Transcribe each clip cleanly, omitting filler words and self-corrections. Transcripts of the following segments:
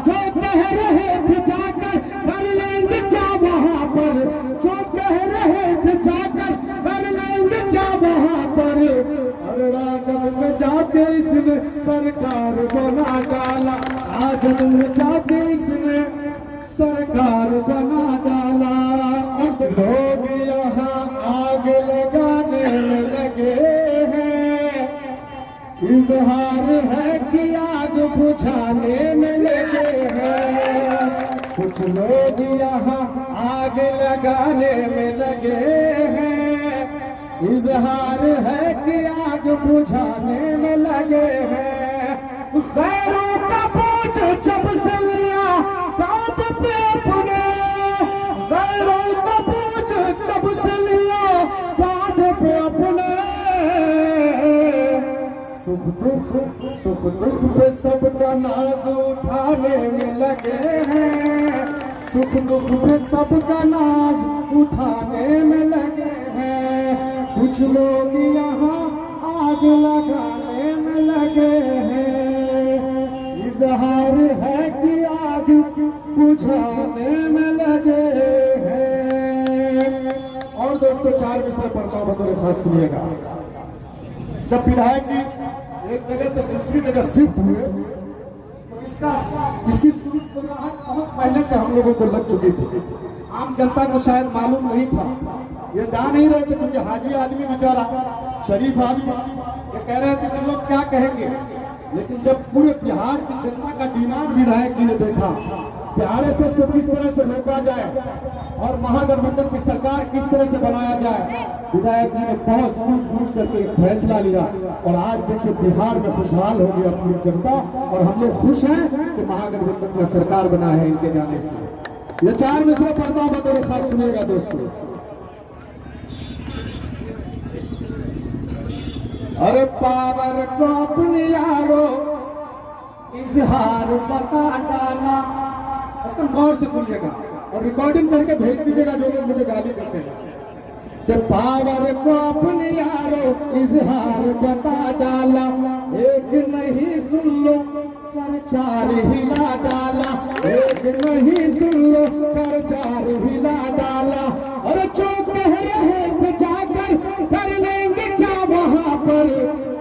जो कह रहे थे जाकर कर लेंगे क्या वहां पर, जो कह रहे थे जाकर कर लेंगे क्या वहां पर। अरे राजद में जाके इसने सरकार बना डाला, राजद में जाके इसने सरकार बना डाला। और लोग यहाँ आग लगाने में लगे हैं, इजहार है कि आग बुझाने में लगे हैं। कुछ लोग यहाँ आग लगाने में लगे हैं, इजहार है कि आग बुझाने में लगे हैं। गैरों का बोझ जब से लिया कांध पे अपने, गैरों का बोझ जब से लिया कांध पे अपने। सुख दुख पे सबका नाज उठाने में लगे हैं, सुख दुख पे सबका नाज उठाने में लगे हैं। कुछ लोग यहाँ आग लगाने में लगे हैं, इजहार है कि आग बुझाने में लगे हैं। और दोस्तों 4 मिसरे पढ़ता हूँ, बतौर खास सुनिएगा। जब विधायक जी एक जगह से दूसरी जगह शिफ्ट हुए तो इसकी शुरुआत बहुत पहले से हम लोगों को लग चुकी थी। आम जनता को शायद मालूम नहीं था, ये जा नहीं रहे थे, क्योंकि हाजी आदमी बेचारा, शरीफ आदमी, ये कह रहे थे कि लोग क्या कहेंगे। लेकिन जब पूरे बिहार की जनता का डिमांड विधायक जी ने देखा कि आरएसएस को किस तरह से रोका जाए और महागठबंधन की सरकार किस तरह से बनाया जाए, विधायक जी ने बहुत सूझबूझ करके एक फैसला लिया। और आज देखिए बिहार में खुशहाल हो गया पूरी जनता, और हम लोग खुश हैं कि महागठबंधन का सरकार बना है इनके जाने से। ये 4 मिसरे पढ़ता हूं, बतौर खास सुनिएगा दोस्तों। अरे पावर को अपने यारो इजहार बता डाला। एकदम गौर से सुनिएगा और रिकॉर्डिंग करके भेज दीजिएगा जो लोग मुझे गाली करते हैं। कि पावर को अपने यारो इजहार बता डाला, एक नहीं सुन लो 4 हिला डाला, एक नहीं सुन लो 4 हिला डाला। और जो कह रहे थे जाकर कर लेंगे क्या वहां पर,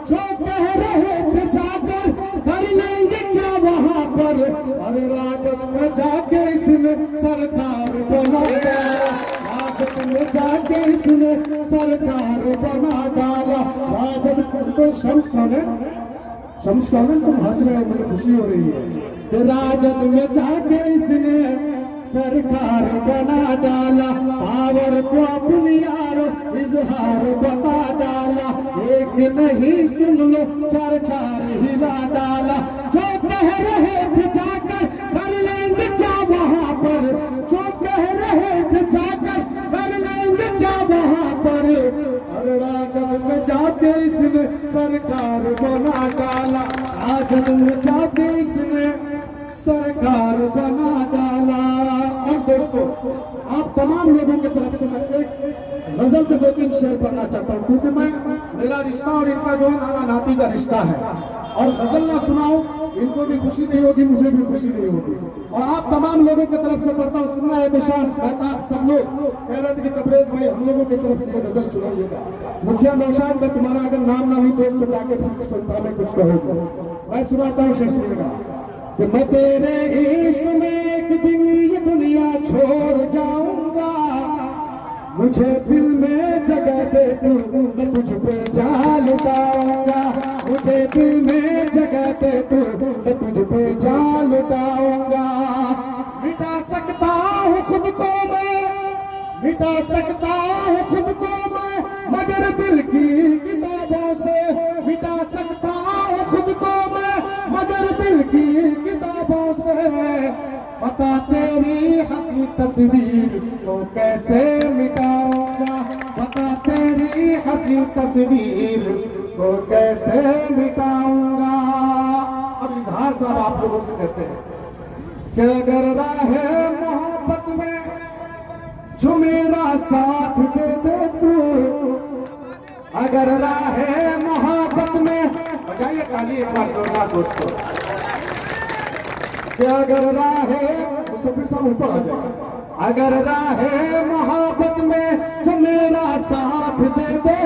जो कह रहे थे जाकर कर लेंगे क्या वहां पर। अरे राजद में जाके इसने सरकार बना डाला, राजद में जाके इसने सरकार बना डाला। राजद तो शम्स कौन है, शम्स कौन है, तुम हंस रहे हो, मुझे खुशी हो रही है कि राजद में जाके इसने सरकार बना डाला। पावर को अपनी यारो इजहार बता डाला, एक नहीं सुन लो 4 हिला डाला। जो कह रहे थे जाकर कर लेंगे क्या वहां पर, जो कह रहे थे जाकर कर लेंगे क्या वहां पर। अरे राजद में जाके इसने सरकार बना डाला, राजद में जाके इसने सरकार बना डाला। और दोस्तों आप तमाम लोगों की तरफ से मैं एक गजल के 2-3 शेर पढ़ना चाहता हूँ, क्योंकि मेरा रिश्ता और इनका जो है नाना नाती का रिश्ता है, और गजल ना सुनाऊं इनको भी खुशी नहीं होगी, मुझे भी खुशी नहीं होगी। और आप तमाम लोगों की तरफ से पढ़ता हूँ, सुनना है दिशा मेहता, सब लोग कह रहे थे कि तबरेज भाई हम लोगों की तरफ से ये गजल सुनाइएगा। मुखिया नौशाद में तुम्हारा अगर नाम ना हो दोस्त तो जाके फिर संता में कुछ कहोगे। मैं सुनाता हूँ, शेर सुनिएगा। कि मैं तेरे इश्क में एक दिन ये दुनिया छोड़ जाऊंगा, मुझे दिल में जगह दे तू, मैं तुझ पे जान लुटाऊंगा, मुझे दिल में जगह दे तू, मैं तुझ पे जान लुटाऊंगा। मिटा सकता हूँ खुद को मैं, मिटा सकता हूँ खुद को मैं, मगर दिल की किताबों से मिटा सकता हूँ खुद को मैं, मगर दिल की किताबों से। बता तेरी हंसी तस्वीर को कैसे मिटाऊंगा, बता तेरी हंसी तस्वीर को कैसे मिटाऊंगा। अब इजहार साहब आप लोगों से कहते हैं कि अगर राहे मोहब्बत में जो मेरा साथ दे दे तू, अगर राहे मोहब्बत में, बजाइए ताली एक बार जोरदार दोस्तों। कि अगर राहे मुसफिर साहब ऊपर आ जाए, अगर राहे मोहब्बत में जो मेरा साथ दे दे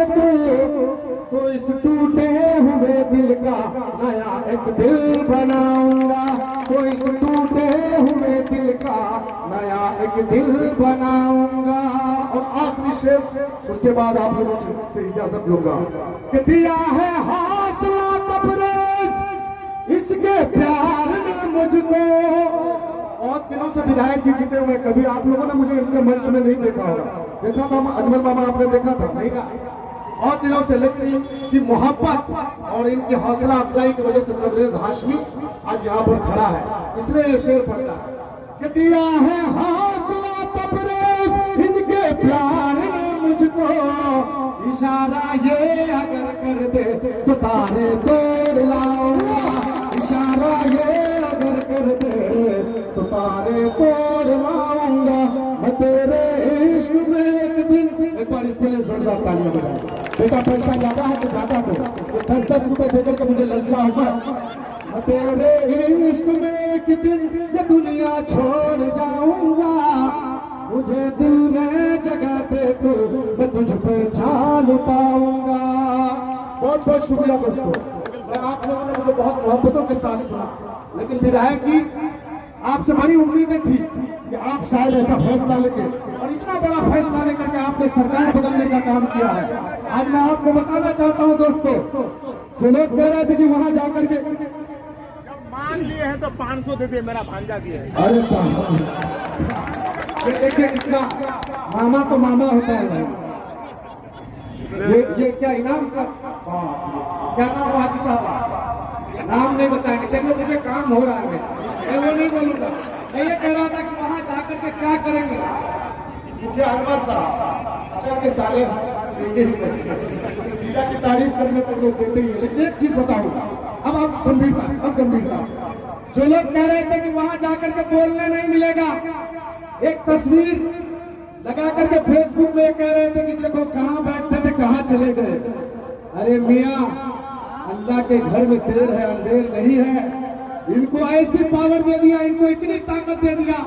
तो इस टूटे हुए दिल का नया एक दिल बनाऊंगा, तो इस टूटे हुए दिल का नया एक दिल बनाऊंगा। और आखिरी शेर, उसके बाद आप लोगों से इजाजत लूंगा कि दिया है हौसला तबरेज इसके प्यार ने मुझको। और दिनों से विधायक जी जीते हुए, कभी आप लोगों ने मुझे इनके मंच में नहीं देखा होगा, देखा था अजमल बाबा, आपने देखा था नहीं का? और दिनों से, लेकिन इनकी मोहब्बत और इनकी हौसला अफजाई की वजह से तबरेज हाशमी आज यहाँ पर खड़ा है, इसलिए ये शेर पढ़ता है कि दिया है हौसला तबरेज इनके प्यार ने मुझको, इशारा ये अगर कर दे तो तारे तोड़ लाऊंगा, इशारा ये अगर कर दे तो तारे तोड़ लाऊंगा। मैं तेरे इश्क में एक दिन, एक बार इसके लिए जोरदार तालियां बजाएं। बेटा पैसा ज्यादा है तो ज्यादा दो, ये 10-10 रुपए देकर के मुझे ललचा होगा। मैं तेरे इश्क में एक दिन ये दुनिया छोड़ जाऊंगा, मुझे दिल में जगह दे तू, मैं तुझ पे जान पाऊंगा। बहुत बहुत शुक्रिया दोस्तों, मैं आप लोगों ने मुझे बहुत मोहब्बतों के साथ सुना, लेकिन विधायक जी आपसे बड़ी उम्मीदें थी कि आप शायद ऐसा फैसला लेके, और इतना बड़ा फैसला लेकर के आपने सरकार बदलने का काम किया है। आज मैं आपको बताना चाहता हूं दोस्तों, जो लोग कह रहे थे कि वहां जाकर के मान लिए हैं तो 500 दे दे, मेरा भांजा भी है। अरे ये देखिए कितना, मामा तो मामा होता है भाई। ये क्या इनाम का, क्या नाम है हाजी साहब? नाम नहीं बताएंगे, चलिए मुझे काम हो रहा है, मैं वो नहीं बोलूंगा। मैं ये कह रहा था कि वहां जाकर के क्या करेंगे, मुझे अनवर साहब चल के साले देंगे ही पैसे, जीजा की तारीफ करने पर लोग देते ही है। लेकिन एक चीज बताऊंगा, अब आप गंभीरता से, अब गंभीरता से, जो लोग कह रहे थे कि वहां जाकर के बोलने नहीं मिलेगा, एक तस्वीर लगा करके फेसबुक में कह रहे थे कि देखो कहां बैठते थे कहां चले गए। अरे मियां, अल्लाह के घर में देर है अंधेर नहीं है। इनको ऐसी पावर दे दिया, इनको इतनी ताकत दे दिया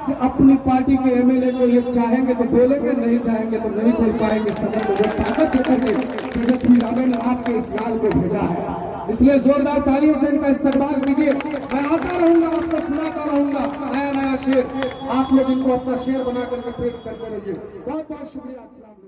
कि अपनी पार्टी के एमएलए को ये चाहेंगे तो बोलेंगे, नहीं चाहेंगे तो नहीं बोल पाएंगे। सदन में वो ताकत देकर के तेजस्वी यादव ने आपके इस लाल को भेजा है, इसलिए जोरदार तालियों से इनका इस्तकबाल कीजिए। मैं आता रहूंगा, आपको सुनाता रहूंगा नया नया शेर, आप लोग इनको अपना शेर बना करके पेश करते रहिए। बहुत बहुत शुक्रिया।